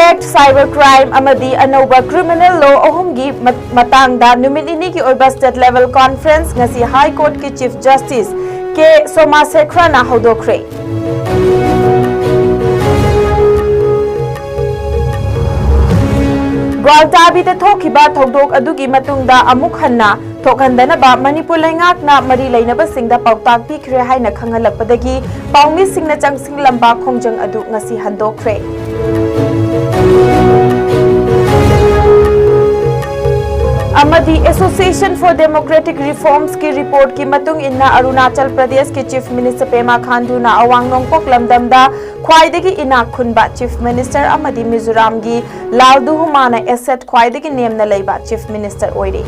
Act Cybercrime amadi anova criminal law ohumgi matangda numit ini ki oiba state level conference ngasi High Court ki Chief Justice ke Soma Sekrana hodokre. Gwaltabi te thokiba thodok adugi matungda amuk hanna thokhandana ba Manipur laingak na mari lainaba singda pautak pikre haina khangalakpadagi paumi singna changsing lamba khongjang adu ngasi handokre. Amadi Association for Democratic Reforms की report की मतुंग इन्ना अरुणाचल प्रदेश के chief minister Pema Khandu ना अवांग नोंगपोक लमदमदा ख्वाइदगी इनाक खुनबा चीफ मिनिस्टर अमदी मिजोराम की लालदुहुमाना एसेट ख्वाइदगी नेमना लैबा चीफ मिनिस्टर ओइरी.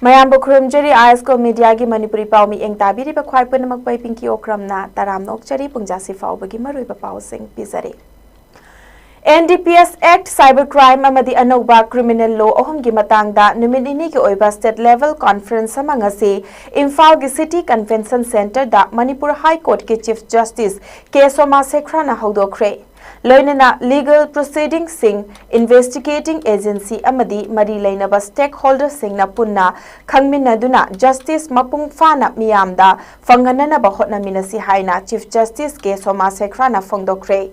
Mayam Bukhurumjari ISCOM media gi Manipuri paumi eng tabiri ba khwai punamak pai pinki okramna taram nokchari pungjasi faubagi marui ba pau sing pizari. NDPS Act Cybercrime amadi anoba criminal law ohum gi matangda numit ini ki oiba state level conference sama ngasi Imphal gi City Convention Center da Manipur High Court ki Chief Justice K Soma Sekrana hodokre. Loinana legal proceeding sing investigating agency amadi mari lainaba stakeholders sing na punna khangminaduna justice mapung fana miyamda fanganana ba hotnaminasi haina Chief Justice K Soma Sekrana phongdokre.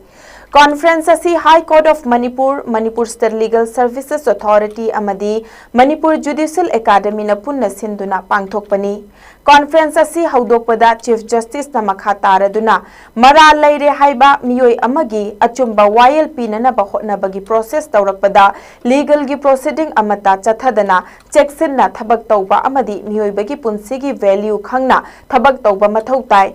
Conference asi High Court of Manipur, Manipur State Legal Services Authority amadi Manipur Judicial Academy na punna sinduna pangthokpani. Conference asi haudokpada Chief Justice na makha taraduna mara laire haiba miyoi amagi achumba wayel pinana ba hotnabagi process tawrakpada legal gi proceeding amata chathadana checksin na thabak tawba amadi miyoi bagi punsigi value khangna thabak tawba mathau tai.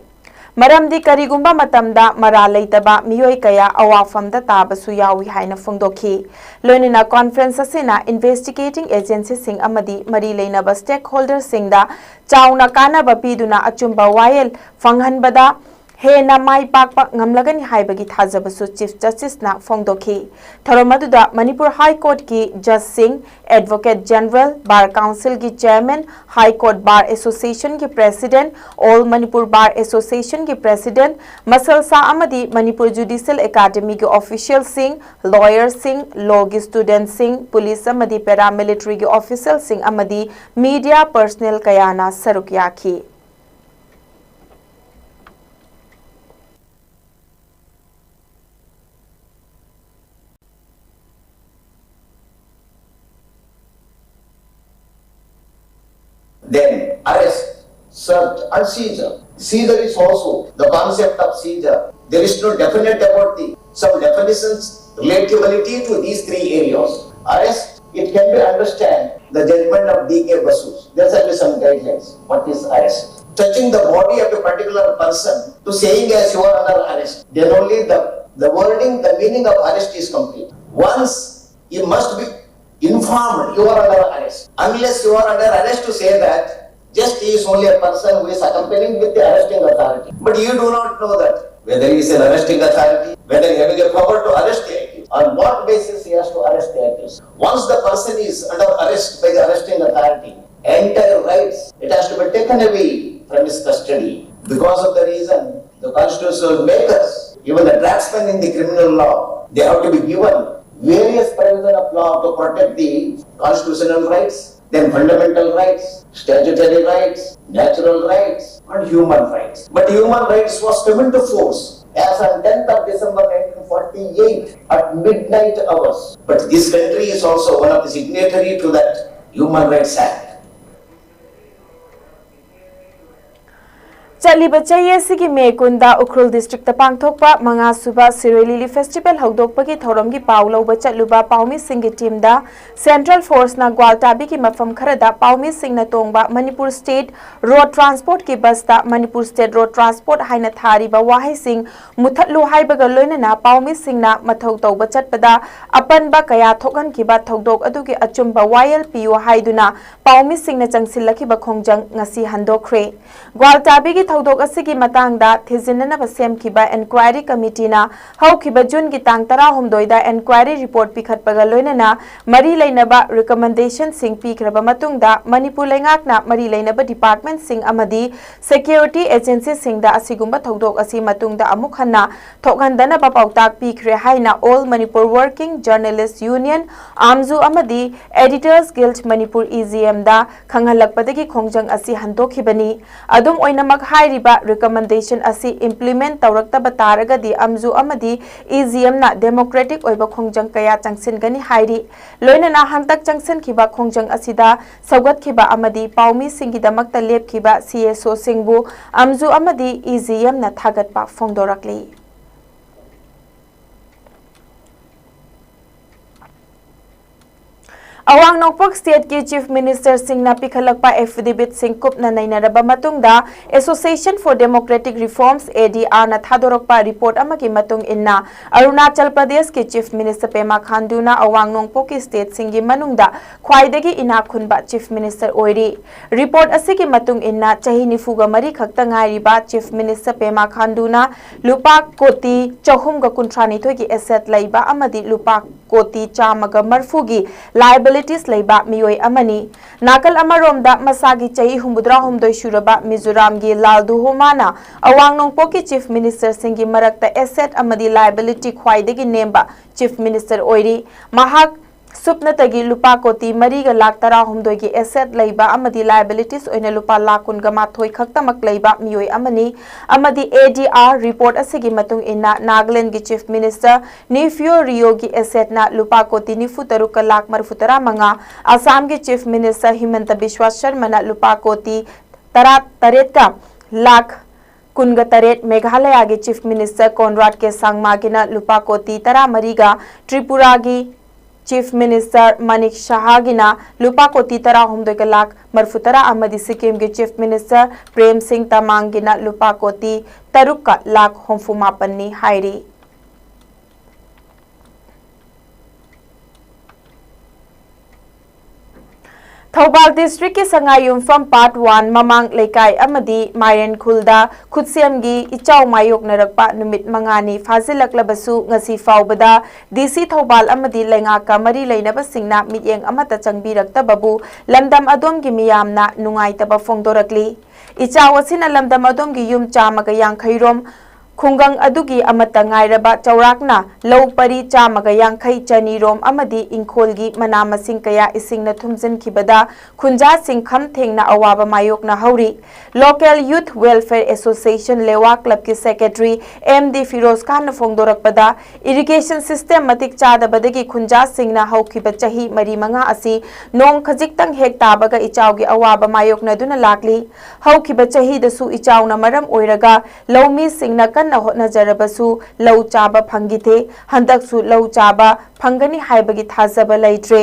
Maramdi karigumba matamda mara leitaba miyoi kaya awafamda tabasu yawi haina phongdokhi. Loinina conference asina investigating agency sing amadi mari leinaba stakeholders singda chauna kana bapiduna achumba wayel fanghanbada hena mai pakpa ngamlagani haibagi thajabasu Chief Justice na phongdokhi. Thoromaduda Manipur High Court ki Judge Singh, Advocate General, Bar Council ki Chairman, High Court Bar Association ki President, All Manipur Bar Association ki President, Masalsa amadi Manipur Judicial Academy ki Official Singh, Lawyer Singh, Law ki Student Singh, Police amadi Paramilitary ki Official Singh amadi Media Personnel kayana saruk yakhi. Then arrest, search and seizure. Seizure is also the concept of seizure. There is no definite about some definitions relatability to these three areas. Arrest, it can be understand the judgment of D.K. Basu. There shall be some guidelines. What is arrest? Touching the body of a particular person to saying as you are under arrest. Then only the wording, the meaning of arrest is complete. Once you must be informed you are under arrest. Unless you are under arrest to say that, just he is only a person who is accompanying with the arresting authority. But you do not know that whether he is an arresting authority, whether he has a power to arrest the accused, on what basis he has to arrest the accused. Once the person is under arrest by the arresting authority, entire rights, it has to be taken away from his custody. Because of the reason, the constitutional makers, even the draftsmen in the criminal law, they have to be given various provisions of law to protect the constitutional rights, then fundamental rights, statutory rights, natural rights, and human rights. But human rights was come into force as on 10th of December 1948 at midnight hours. But this country is also one of the signatories to that Human Rights Act. चलिबा चयेसिगी मे कुंदा Ukhrul district पांगथोकपा मंगा सुबा Shirui lily festival हौदोकपगी थौरमगी पाउ लौबा चलुबा पाउमी सिंगी टीमदा सेंट्रल फोर्स ना ग्वालटाबी की मफम खरदा पाउमी सिंगना तोंगबा मणिपुर स्टेट रोड ट्रांसपोर्ट की बसता मणिपुर स्टेट रोड ट्रांसपोर्ट हाइना थारिबा वाहै सिंग मुथतलु हाइबगा लोइनना पाउमी सिंगना मथौ तौबा चटपदा अपनबा कया थोकहनखिबा थौदोक अदुगी अचुंबा वायल पियो हाइदुना पाउमी सिंगना चंगसिलखिबा खोंजंग ngasi handokre ग्वालटाबी की थौदोक असिगी मतंगदा थिजिननबा सेमखिबा एनक्वायरी कमिटी ना हौखिबा जून की तांग 13 दा एनक्वायरी रिपोर्ट पिखटपगा लोइनना मरी लेनबा रिकमेंडेशन सिंग पिखरबा मतुंगदा मणिपुर लेंगाकना मरी लेनबा डिपार्टमेंट सिंग अमदी सिक्योरिटी एजेंसी सिंगदा असिगुंबा थौदोक असि मतुंगदा अमुक हन्ना थोकहनदनबा पाउताक पिखरे हाइना all Manipur working journalist union आमजू अमदी एडिटर्स गिल्ड मणिपुर EGM दा खंगहलकपदगी खोंजंग असि हंतोखिबनी अदुम ओइनमक हाइरिबा रिकमेंडेशन असि इम्प्लीमेंट तौरक्तबा तारगदी अमजू अमदी EGM ना डेमोक्रेटिक ओइबा खोंजंग कया चंगसिनगनी हाइरि लोइनना हंतक चंगसिनखिबा खोंजंग असिदा सौगतखिबा अमदी पाउमी सिंगिदमक्ता लेपखिबा CSO सिंगबु अमजू अमदी EGM ना थागतपा फोंदोरकली अवांग नोकपक स्टेट की चीफ मिनिस्टर सिंगना पिखलकपा एफिडेविट सिंग कुपना नैनरबा मतुंगदा association for democratic reforms ADR ना थादोरकपा रिपोर्ट अमकी मतुंग इन्ना अरुणाचल प्रदेश के चीफ मिनिस्टर पेमा खांडूना अवांग नोकपक की स्टेट सिंगी मनुंगदा ख्वाइदगी इनाखुनबा चीफ मिनिस्टर ओइरी रिपोर्ट असिगी मतुंग इन्ना चाही निफुगा मरी खक्ता ngairiba चीफ मिनिस्टर पेमा खांडूना लुपा कोटी 492 की एसेट लैबा अमदी लुपा कोटी 440 की लाइबिलिटीज लैबा मियोय अमनी नाकल अमरोमदा मसागी चाही 63 सुरबा मिजोराम की लालदुहोमाना अवांग नोंगपो की चीफ मिनिस्टर सिंगी मरक्ता एसेट अमदी लाइबिलिटी ख्वाइदगी नेमबा चीफ मिनिस्टर ओइरी महाक सुपनतगी लुपा कोटी मरीगा लाख 13 की एसेट लैबा अमदी लाइबिलिटीज ओइना लुपा लाख 19 खक्तमक लैबा मियोय अमनी अमदी ADR रिपोर्ट असिगी मतुंग इन्ना नागालैंड की चीफ मिनिस्टर निफ्यो रियो की एसेट ना लुपा कोटी 93 लाख 43 असम की चीफ मिनिस्टर हिमंत बिश्वा शर्मा ना लुपा कोटी 13 लाख 19 मेघालय की चीफ मिनिस्टर कोनराड के सांगमागिना लुपा कोटी 13 त्रिपुरा की चीफ मिनिस्टर मनिक शाहगिना लुपा कोटी 13 लाख 43 सिक्किम की चीफ मिनिस्टर प्रेम सिंह तमांगिना लुपा कोटी 3 लाख 59 हाइरी थौबाल डिस्ट्रिक्ट की संगायुमफम पार्ट 1 ममांग लेकाई अमदी मायरन खुलदा खुदसेमगी इचाउ मायोकनरकपा नुमित मंगानी फाजिलकलबसु ngasi फाउबदा DC थौबाल अमदी लेंगाका मरी लेनबा सिंगना मियेंग अमता चंगबिरक्तबबु लमदम अदोमगी मियामना नुंगाइतबा फोंदोरकली इचाउ असिना लमदम अदोमगी युम चामगा यांखैरोम खुंगंग अदुगी अमता ngairaba चौराकना लौ परी चामगा यांखै चनीरोम अमदी इंखोलगी मना मसिंग कया इसिंगना थुमजिनखिबदा खुंजा सिंग खम थेंगना अवाबा मायोकना हौरी लोकल यूथ वेलफेयर एसोसिएशन लेवा क्लब की सेक्रेटरी MD फिरोज खान फोंदोरकपदा इरिगेशन सिस्टम मतिक चादबदगी खुंजा सिंगना हौखिबा चाही मरी मंगा असि नोंग खजिक्तंग हेक ताबगा इचाउगी अवाबा मायोकना दुना लाकली हौखिबा चाही दसु इचाउना मरम ओइरगा लौमी सिंगना कन्ना होटनजरबसु लौ चाबा फंगिथे हंदकसु लौ चाबा फंगनी हाइबगी थाजबा लैत्रे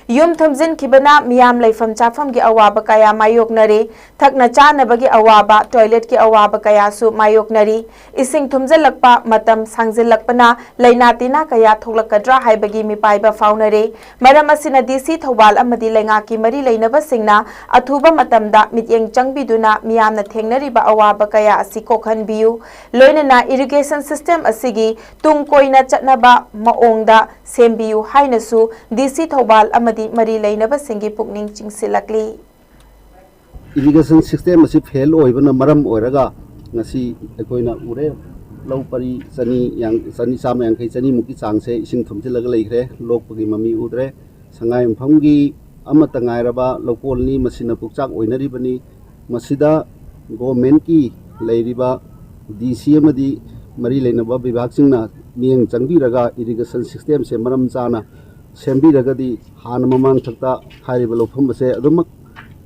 युम थमजिन खिबना मियाम लैफम चाफम की अवाबा कया मायोकनरे थकना चानबगी अवाबा टॉयलेट की अवाबा कयासु मायोकनरी इसिंग थुमजलकपा मतम सांजिलकपना लैनातिना कया थोलकद्रा हाइबगी मिपाइबा फाउनरे मरम असिना DC थौबाल अमदी लेंगा की मरी लेनबा सिंगना अथुबा मतमदा मित्येंग चंगबिदुना मियामना थेंगनरिबा अवाबा कया असि कोखनबियु लोइनना इरिगेशन सिस्टम असिगी तुंग कोइना चटनबा माओंगदा सेमबियु हाइनसु DC थौबाल अमदी मरी लेनबा सिंगी पुकनिंग चिंगसिलकली इरिगेशन सिस्टम असी फेल होइबना मरम ओइरगा ngasi अकोइना उरे लौ परी चनी चाम यांखै चनी मुकी चांगसे इसिंग थुमजिलगा लैख्रे लोकपगी ममी उद्रे संगाय मफमगी अमता ngairaba लोकोलनी मसिना पुकचाक ओइनरिबनी मसिदा गवर्नमेंट की लैरिबा DC अमदी मरी लेनबा विभाग सिंगना मियंग चंगबिरगा इरिगेशन सिस्टम से मरम चाना सेंबीरगदी हान ममांग थक्ता हारिबा लौफम से अदुमक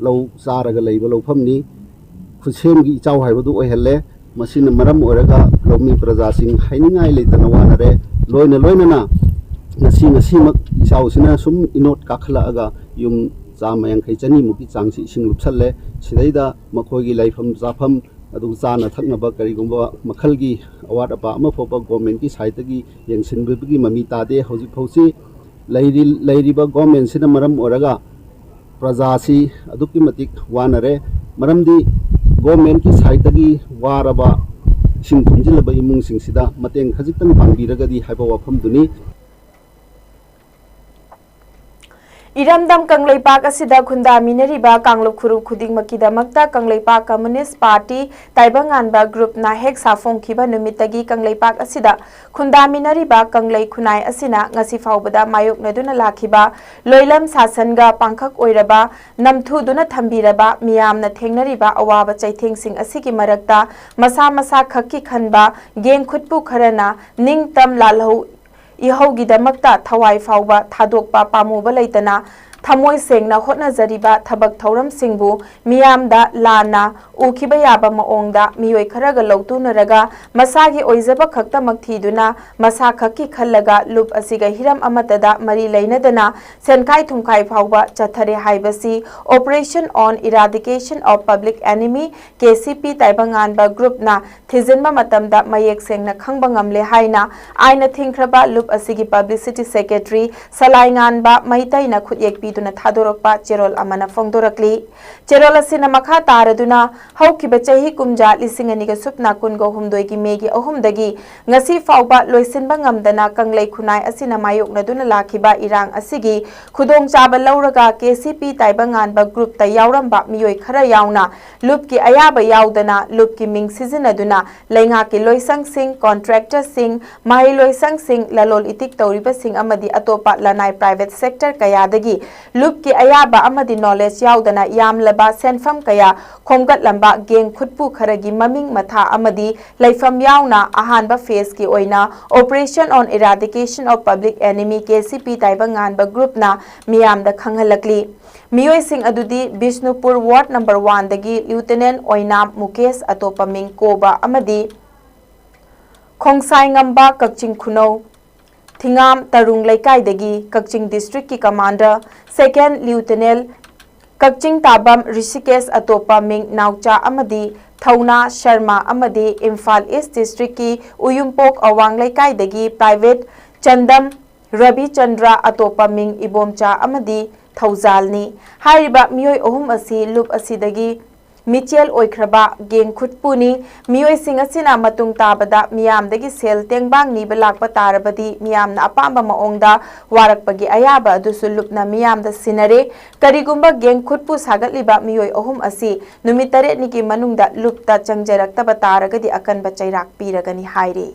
लौ चारगा लैबा लौफमनी खुसेम की इचाव हाइबदु ओहले मसिन मरम ओरगा लौमी प्रजा सिंह हाइनिंगाई लेतना वानरे लोइना लोइना ngasi ngasi mak ichaw sina sum inot kakhla aga yum chama yankhai chani muki changsi ising lupsalle sidaida makhoi gi laifam zafam adu chana thakna ba kari gumba makhal gi award apa ama phopa government ki side gi yengsin bi mami tade hoji phausi lairi ba government sina maram oraga praja si aduki matik wanare maram di government ki side gi waraba sing thumjilaba imung sing sida mateng khajitang pangbiraga di haiba wafam duni Iramdam Kangleipak asida khunda minariba Kanglup khuru khuding makidamakta Kangleipak Communist Party Taibanganba group na hek safong khiba numitagi Kangleipak asida khunda minariba Kanglei khunai asina ngasi faubada mayok naduna lakhiba loilam sasanga pangkhak oiraba namthu duna thambiraba miyamna thengnariba awaba chaitheng sing asigi marakta masa masa khakki khanba geng khutpu kharana ningtam lalhau ihaugidamakta thawai fauba thadokpa pamuba leitana thamoi sengna hotna jariba thabak thauram singbu miyamda lana ukhiba yaba maongda miyoi kharaga lautunaraga masagi oizaba khakta makthiduna masa khakki khallaga lup asiga hiram amatada mari leinadana senkai thumkai fauba chathare haibasi Operation on Eradication of Public Enemy KCP Taibanganba group na thizinma matamda mayek sengna khangba ngamle haina aina thingkraba lup asigi publicity secretary salainganba maitaina khutyek tuna thadorokpa cherol amana fongdorakli cherol asina makha taraduna haukiba chahi kumja lisingani ga supna kungo humdoi gi megi ahumdagi ngasi fauba loisinba ngamdana kanglei khunai asina mayokna duna lakhiba irang asigi khudong chaba lauraga KCP Taibanganba group ta yauramba miyoi khara yauna lupki ayaba yaudana lupki ming sizinaduna leinga ki loisang sing contractor sing mahi loisang sing lalol itik tauriba sing amadi atopa lanai private sector kayadagi lupki ayaba amadi knowledge yaudana yamlaba senfam kaya khomgat lamba geng khutpu kharagi maming matha amadi laifam yauna ahanba phase ki oina Operation on Eradication of Public Enemy KCP Taibanganba group na miyamda khanghalakli miyoi sing adudi Bishnupur Ward number 1 dagi Lieutenant Oinam Mukesh atopa ming koba amadi khongsai ngamba kakching khuno Thingam Tarung Laikai dagi Kakching District ki Commander Second Lieutenant Kakching Tabam Rishikesh atopa ming Naucha amadi Thauna Sharma amadi Imphal East District ki Uyumpok Awang Laikai dagi Private Chandam Rabi Chandra atopa ming Ibomcha amadi Thauzalni hairiba miyoi ohum asi lup asidagi Michel Oikraba geng khutpuni miyoi sing asina matung tabada miyamdagi sel tengbang ni balakpa tarabadi miyamna apamba maongda warakpagi ayaba adusu lupna miyamda sinare karigumba geng khutpu sagatliba miyoi ohum asi numitare niki manungda lupta changjarakta taragadi akanba chairak piragani hairi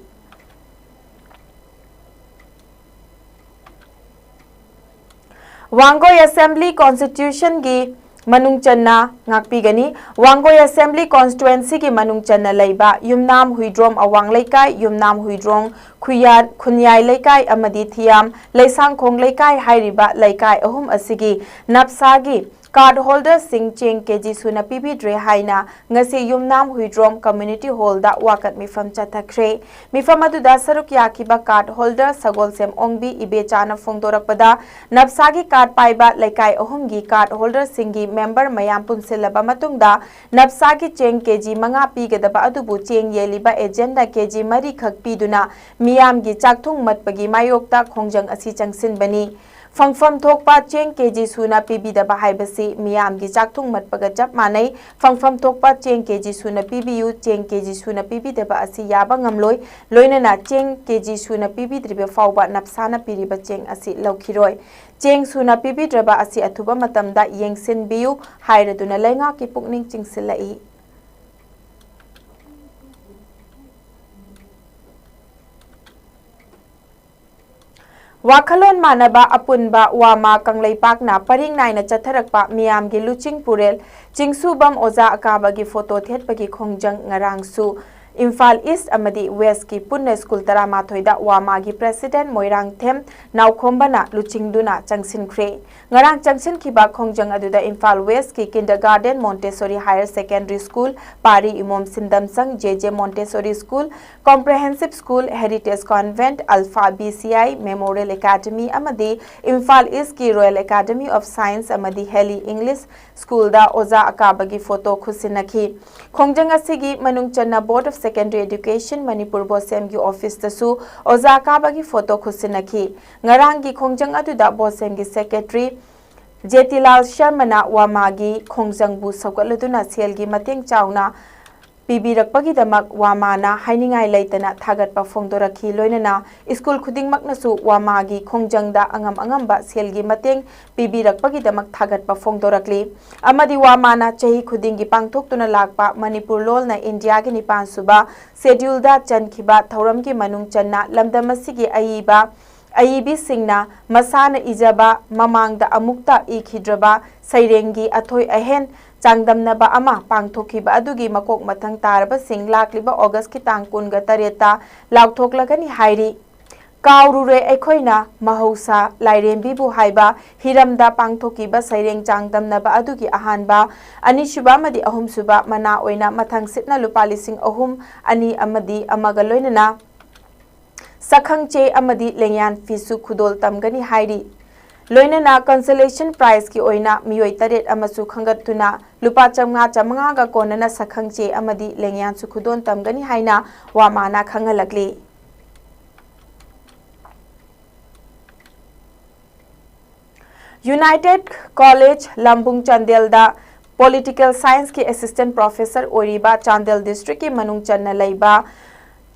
Wangoi Assembly Constitution gi Manung Channa ngakpigani Wangoi Assembly Constituency ki Manung Channa leiba Yumnam Huidrom Awang Laikai Yumnam Huidrong Khunyai Laikai amadi Thiam Leisang Khong Laikai hairiba Laikai ahum asigi Napsagi Card holder sing cheng keji suna pibi dre haina ngasi Yumnam Huidrom Community Hall da wakat mifam chathakre mifam adu da saruk yakiba card holder sagol sem ongbi ibe chana fongdorakpada napsagi card paiba laikai ahumgi card holder singi member mayam punsilaba matungda napsagi cheng keji manga pigedaba adubu cheng yeliba agenda keji mari khak piduna miyamgi chakthung matpagi mayokta khongjang asi changsinbani Fangfam thokpa cheng keji suna pibi da bahai basi miyam gi chakthung matpaga jap manai fangfam thokpa cheng keji suna pibiu cheng keji suna pibi da ba asi yaba ngamloi loina na cheng keji suna pibi dribe fawba napsana piriba cheng asi laukhiroi cheng suna pibi draba asi athuba matamda yengsin biu hairaduna lainga ki pukning chingsilai Wakhalon manaba apunba wama Kangleipak na paring naina chatharakpa miyam gi luching purel chingsubam oza akaba gi photo thetpagi khongjang ngarangsu Imphal east अमदी west की पुन्ना school तरामाथोइदा वामागी president Moirangthem नाउखोंबना लुचिंगदुना चंगसिनख्रे ngarang changsinkiba khongjang aduda Imphal West ki Kindergarten Montessori Higher Secondary School Pari Imom Sindamsang JJ Montessori School Comprehensive School Heritage Convent Alpha BCI Memorial Academy amadi Imphal East ki Royal Academy of Science amadi Heli English School da oza akabagi photo khusinakhi khongjang asigi manung channa Board of Secondary Education Manipur Bosem gi office tasu oza akabagi photo khusinakhi ngarang gi khongjang aduda Bosem gi secretary Jetilal Sharmana Wamagi Khongjangbu Saugaladuna Selgi Mateng Chauna Pibirakpagi Damak Wamana Hainingai Laitana Thagatpa Phongdoraki Loinana School Khuding Maknasu Wamagi Khongjangda Angamba Selgi Mateng Pibirakpagi Damak Thagatpa Phongdorakli Amadi Wamana Chahi Khudingi Pangthoktuna Lakpa Manipur Lolna India gi Nipan Suba Schedule da Chankhiba Thauramgi Manung Channa Lamdamasigi Aiba Aibi Singna Masana Ijaba Mamangda Amukta Ikhidraba Sairengi Athoi Ahen Changdamnaba Ama Pangthokiba Adugi Makok Matang Taraba Sing Lakliba August ki tang kunga tareta Lauthoklagani Hairi Kaurure Ekoina Mahausa Lairembi Bu Haiba Hiramda Pangthokiba Saireng Changdamnaba Adugi Ahanba Anishuba Madi Ahum Suba Mana Oina Mathang Sitna Lupali Sing Ahum Ani Amadi Amagaloinana Sakhangche amadi lengyan fisu khudol tamgani hairi loinana consolation prize ki oina miyoi taret amasu khangatuna lupa chamanga ga konana sakhangche amadi lengyan su khudon tamgani haina wamana khangalakli United College Lambung Chandel da Political Science ki assistant professor Oriba Chandel district ki manung channa leiba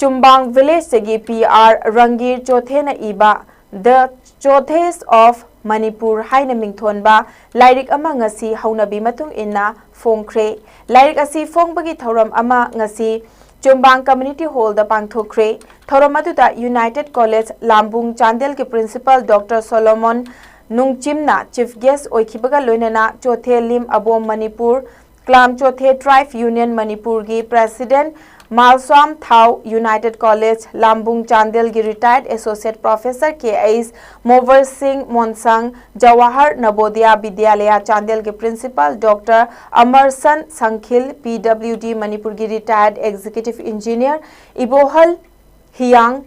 Chumbang village segi PR Rangir Chothe na iba The Chothes of Manipur haina mingthonba lairik ama ngasi haunabi matung inna phongkhre lairik asi phongbagi thoram ama ngasi Chumbang Community Hall da pangthokre thoram aduda United College Lambung Chandel ki principal Dr Solomon Nungchimna chief guest oikhibaga loinana Chothe lim abom Manipur Klam Chothe Tribe Union Manipur gi president Malswam Thau United College Lambung Chandel gi retired associate professor K.S. Mover Singh Monsang Jawahar Navodaya Vidyalaya Chandel gi principal Dr. Amarsan Sankhil PWD Manipur gi retired executive engineer Ibohal Hiang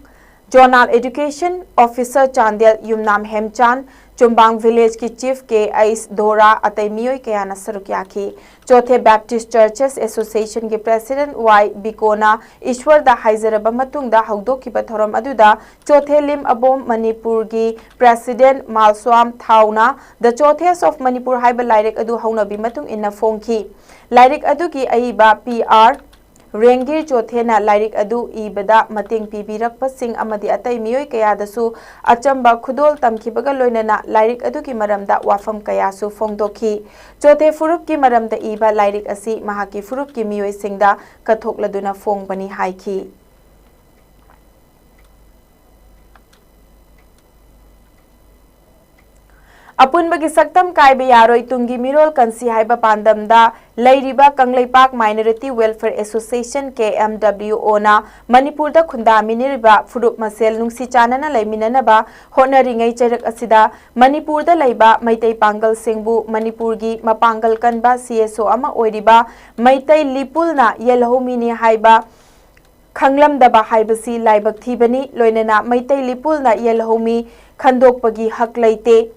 Zonal Education Officer Chandel Yumnam Hemchan Chumbang Village ki Chief K.S. Dora Atai Miyoi Kayana Sarukyaki Chothe Baptist Churches Association ki President Y. Bikona Ishwar da Haizaraba Matungda Haudokiba Thoram Aduda Chothe Lim Abom Manipur gi President Malswam Thauna The Chothes of Manipur Haiba Lairik Adu Haunabi Matung Inna Phongki Lairik Adu ki Aiba PR Rengir Chothena Lairik Adu Ibada Mating Pibirakpa Sing Amadi Atai Miyoi Kayadasu Achamba Khudol Tamkibaga Loinana Lairik Adu ki Maramda Wafam Kayasu Phongdokhi Chothe Furup ki Maramda Iba Lairik Asi Mahaki Furup ki Miyoi Singda Kathokladuna Phongbani Haiki Apunbagi saktam kaiba yaroi tungi mirol kansi haiba pandamda lairiba Kangleipak Minority Welfare Association KMWO na Manipur da khunda miniriba furup masel nungsi chanana laiminanaba honaringai chairak asida Manipur da laiba Maitai Pangal Singbu Manipur gi mapangal kanba CSO ama oiriba Maitai Lipul na yelhomini haiba Khanglam daba haibasi laibak thibani loinana Maitai Lipul na yelhomi khandokpagi hak laite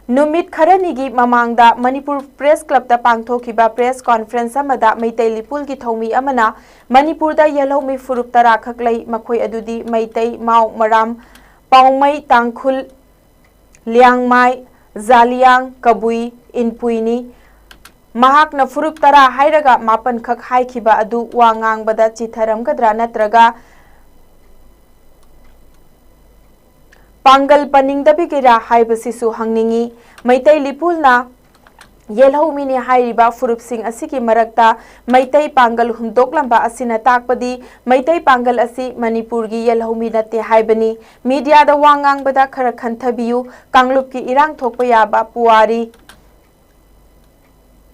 Numit Kharanigi Mamangda Manipur Press Club da Pangthokiba Press Conference amada Maitai Lipul ki thomi amana Manipur da yelhomi furup tara khaklai makhoi adudi Maitai Mau Maram Paumai Tangkhul Liangmai Zaliang Kabui Inpuini Mahak na furup tara hairaga mapan khak haikhiba adu wangang bada chitharam gadra natraga Pangal paningdabi kira haibasisu hangningi Maitai Lipul na yelhomini hairiba furup sing asiki marakta Maitai Pangal hundoklamba asina takpadi Maitai Pangal asi Manipur gi yelhomi nate haibani media da wangang bada khara khanthabiyu Kanglup ki irang thokpa yaba puari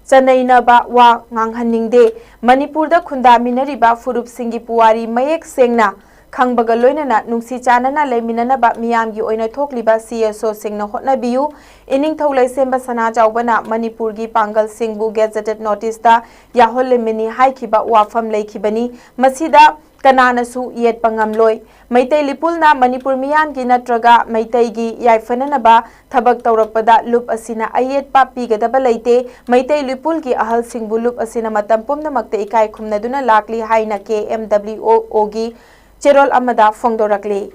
Chanainaba wa nganghaningde Manipurda khundaminariba furupsingi puwari mayek sengna khangbaga loinana nungsi chanana leiminanaba miyamgi oina thokliba CSO singna hotnabiyu ining tholai semba sana jawbana Manipurgi pangal singbu gazetted notice da yaholemini haikhiba wafam leikhibani masida kananasu yet pangamloi Maitai Lipulna Manipur Miyamgi natraga Maitaigi yaifananaba thabak tawrakpada lup asina ayet pa pigadaba leite Maitai Lipulgi ahal singbu lup asina matam pumnamakta ikai khumnaduna lakli haina KMWO gi cherol amada fongdorakli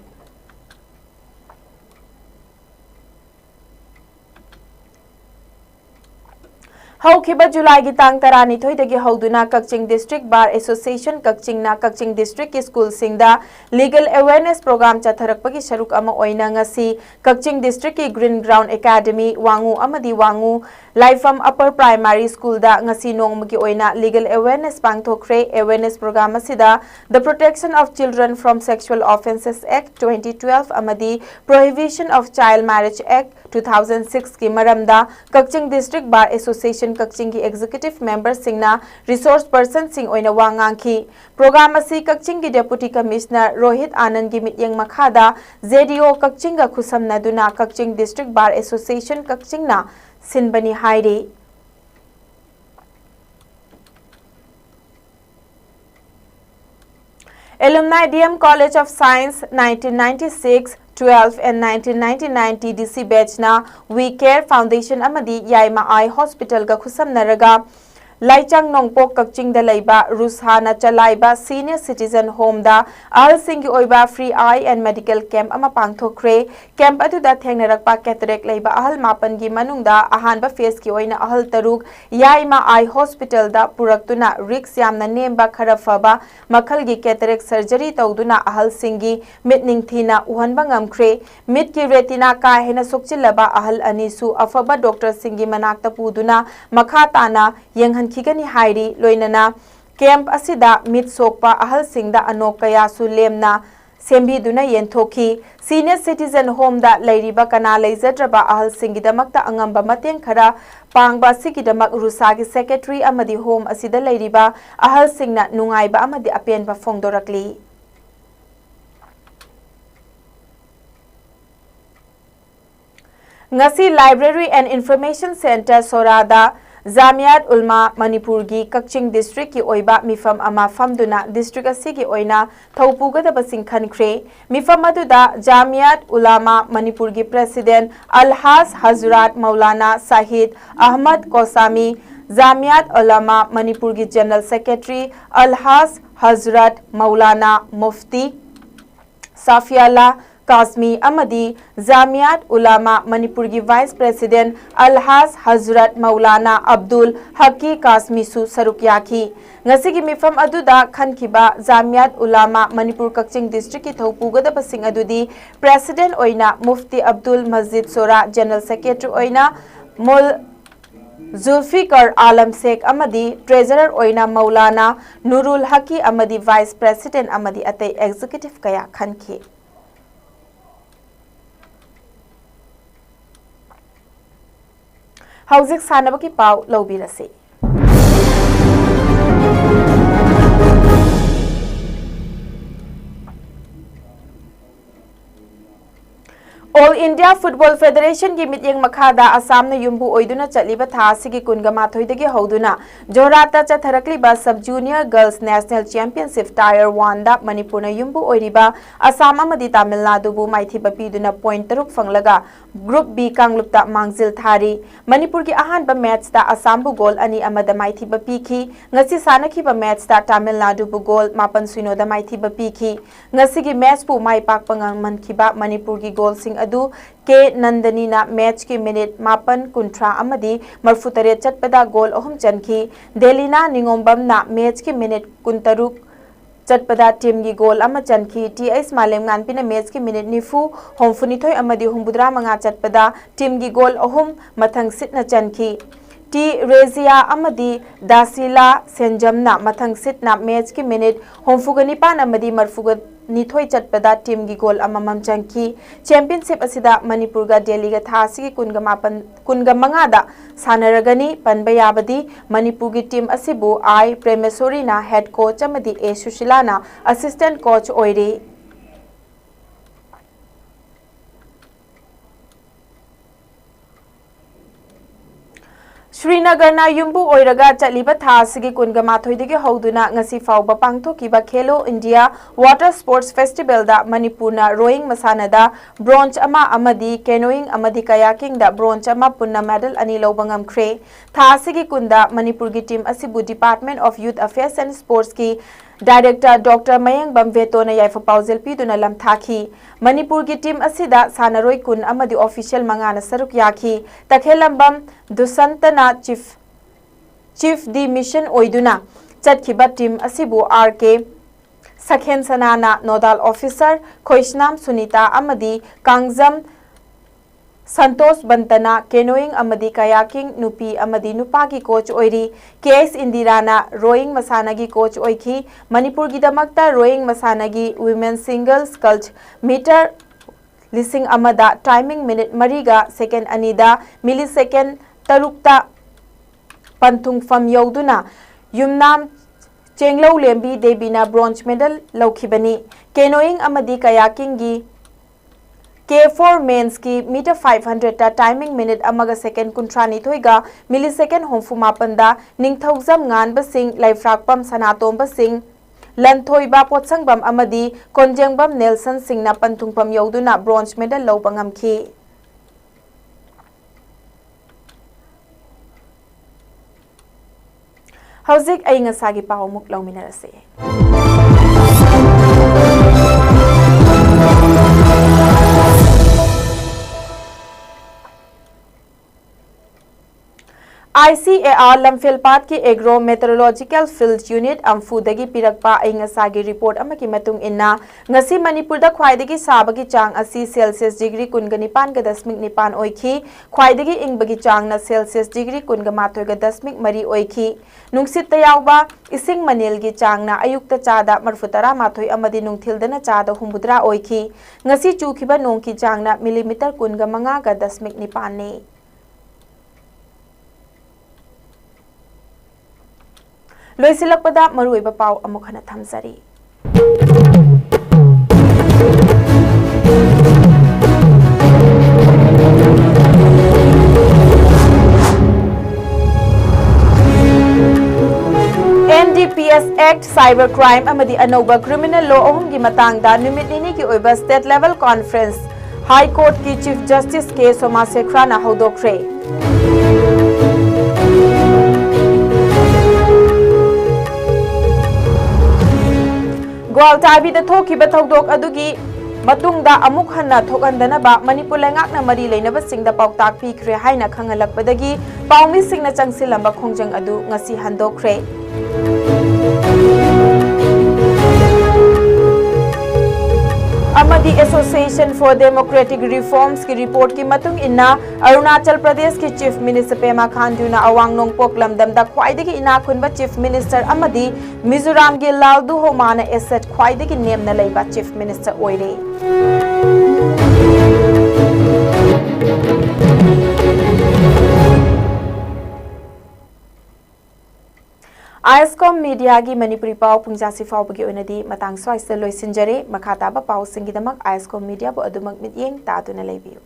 Haukiba July gi tang tarani thoidagi hauduna Kakching District Bar Association Kakching na Kakching District School singda Legal Awareness Program chatharakpagi sharuk ama oina ngasi Kakching District ki Green Ground Academy Wangu amadi Wangu Laifam Upper Primary School da ngasi nongmagi oina Legal Awareness pangthokre awareness program asida The Protection of Children from Sexual Offences Act 2012 amadi Prohibition of Child Marriage Act 2006 ki maramda Kakching District Bar Association Kakching ki executive member singna resource person sing oina wangangki program asi Kakching ki deputy commissioner Rohit Anand gi mityeng makhada ZDO Kakching ga khusamna duna Kakching District Bar Association Kakching na sinbani hairi Alumni DM College of Science 1996 12 and 1999 TDC batch na We Care Foundation amadi Yaima Eye Hospital ga khusamnaraga Laichang Nongpok Kakching da Laiba Rushana Chalaiba Senior Citizen Home da Ahal Singi Oiba Free Eye and Medical Camp ama pangthokre camp aduda thengnarakpa cataract Laiba Ahal Mapan gi manungda ahanba phase ki oina Ahal Taruk Yaima Eye Hospital da puraktuna risk yamna nemba khara faba makhal gi cataract surgery tawduna Ahal Singi mitning thina uhanba ngamkhre mit ki retina ka hena sokchilaba Ahal anisu afaba doctor Singi manakta puduna makha tana yenghan Kigani Hairi Loinana Camp Asida Mit Sokpa Ahal Singda Anokaya Sulemna Sembiduna Yentoki Senior Citizen Home da Lairiba Kana Leizadraba Ahal Singidamakta Angamba Mateng Khara Pangba Sigidamak Rusagi Secretary Amadi Home Asida Lairiba Ahal Singna Nungaiba Amadi Apenba Fongdorakli Ngasi Library and Information Center Sorada Jamiat Ulma Manipurgi Kakching District ki oiba mifam ama famduna district asigi oina thaupuga da basing khankre mifam aduda Jamiat Ulama Manipurgi President Alhas Hazrat Maulana Sahid Ahmad Kosami Jamiat Ulama Manipurgi General Secretary Alhas Hazrat Maulana Mufti Safiala Kasmi Amadi Jamiat Ulama Manipurgi Vice President Alhas Hazrat Maulana Abdul Haki Kasmi su Sarukyaki Ngasigi mifam aduda khankiba Jamiat Ulama Manipur Kakching District ki thaupuga da basing adudi President oina Mufti Abdul Masjid Sora General Secretary oina Mul Zulfikar Alam Sheikh Amadi Treasurer oina Maulana Nurul Haki Amadi Vice President Amadi Atay Executive kaya khanki Hauzik Sanabaki Pau Lobirasi. All India Football Federation ki mityeng makhada Assam na yumbu oiduna chaliba tha sigi kunga mathoidagi hoduna Jorata chatharakliba Sub Junior Girls National Championship Tier 1 da Manipur na yumbu oiriba Assam amadi Tamil Nadu bu maithiba piduna point 3 fanglaga Group B kanglupta mangzil thari Manipur ki ahanba match da Assam bu goal ani amada maithiba pikhi ngasi sanakhiba match da Tamil Nadu bu goal 8-0 da maithiba pikhi ngasi gi match bu mai pak pangang mankhiba Manipur ki goal sing adu ke Nandani na match ki minute 8-13 amadi marfutare chatpada goal ahum chankhi Delhi na Ningombam na match ki minute 13 chatpada team gi goal ama chankhi TS Malem nganpi na match ki minute nifu homfunithoi amadi humbudra manga chatpada team gi goal ahum mathang sit na chankhi T Rezia amadi Dasila Senjamna mathang sit na match ki minute homfugani pan amadi निथोई चटपदा team की goal अममम चंकी championship असिदा मणिपुर गा दिल्ली गा थासी कुनगा मंगादा सानरगनी पनबा याबदी मणिपुर की team असिबु आई प्रेमेसोरीना head coach अमदी ए सुशीलाना assistant coach ओइरी श्रीनगरना युम्बु ओइरगा चलिबा थासिगी कुनगा माथोइदगी हौदुना ngasi फाउबा पांगथोकिबा खेलो India water sports festival दा मणिपुरना रोइंग मसानादा ब्रोंज अमा अमदी कैनोइंग अमदी कयाकिंग दा ब्रोंज अमा पुन्ना मेडल अनि लौबा ngamkhre थासिगी कुंदा मणिपुर की टीम असिबु department of youth affairs and sports की डायरेक्टर डॉक्टर मयंग बमवेतो ने याइफ पाउजल पीदुना लमथाखी मणिपुर की टीम असिदा सानरोई कुन अमदी ऑफिशियल मंगाना सरुक याखी तखेलंबम दुसंतना चीफ दी मिशन ओइदुना चटखिबा टीम असिबु आरके सखेन सनाना नोडल ऑफिसर खोइसनाम सुनीता अमदी कांगजम संतोष बंतना कैनोइंग अमदी कयाकिंग नुपी अमदी नुपा की कोच ओइरी केएस इंदिराना रोइंग मसाना की कोच ओइखी मणिपुर की दमकता रोइंग मसाना की वुमेन सिंगल स्कल्च मीटर लिसिंग अमदा टाइमिंग मिनट मरीगा सेकेंड अनिदा मिली सेकेंड तरुक्ता पंथुंगफम यौदुना युमनाम चेंगलौ लेंबी देबीना ब्रोंज मेडल लौखिबनी कैनोइंग अमदी कयाकिंग की K4 मेंस की मीटर 500 ता टाइमिंग मिनट अमगा सेकेंड कुंट्रानी थोइगा मिली सेकेंड होमफु मापंदा निंगथौजम गान बसिंग लाइफ्राकपम सनातोम बसिंग लंथोइबा पोत्संगबम अमदी कोंजेंगबम नेल्सन सिंगना पंथुंगपम यौदुना ब्रोंज मेडल लौबंगमखी हौजिक अइंगसागी पाव मुक लौमिनरसे ICAR लमफेलपाट की एग्रो मेट्रोलॉजिकल फील्ड यूनिट अम्फुदगी पिरकपा अइंगसागी रिपोर्ट अमकी मतुंग इन्ना ngasi मणिपुरदा ख्वाइदगी साबगी चांग असि सेल्सियस डिग्री 19.9 ओइखी ख्वाइदगी इंगबगी चांगना सेल्सियस डिग्री 19.3 ओइखी नुंगसित यावबा इसिंग मनेलगी चांगना अयुक्त चादा 43 अमदी नुंगथिलदना चादा 9 ओइखी ngasi चुखिबा नोंकी चांगना मिलीमीटर 19.9 ने लोइसिलकपदा मरुइबा पाव अमुक हना थमजरी NDPS Act Cyber Crime amadi anova criminal law ohum gi matangda numit nini ki oiba state level conference High Court ki Chief Justice K Somasekhra na hodokre ग्वालटाबी थोखिबा थौदोक अदुगी मतुंगदा अमुक हन्ना थोकंदनबा मणिपुर लेंगाकना मरी लेनबा सिंगदा पाउताक पीखरे हाइना खंगलकबदगी पाउमी सिंगना चंगसिलंबा खोंजंग अदु ngasi हंदोखरे अमदी एसोसिएशन फॉर डेमोक्रेटिक रिफॉर्म्स की report की मतुंग इन्ना अरुणाचल प्रदेश की चीफ मिनिस्टर पेमा खांडूना अवांग नोंगपोक लमदमदा ख्वाइदगी इना खुनबा चीफ मिनिस्टर अमदी मिजोराम के लालदु होमाना एसेट ख्वाइदगी नेमना लेबा चीफ मिनिस्टर ओइरे ISCOM मीडिया की मणिपुरी पाव पुंजासी फाउबगी ओइनदी मतंग स्वाइस लोइसिनजरे मखाताबा पाव सिंगिदमक ISCOM मीडिया बो अदुमक मित्येंग तादुना लेबियु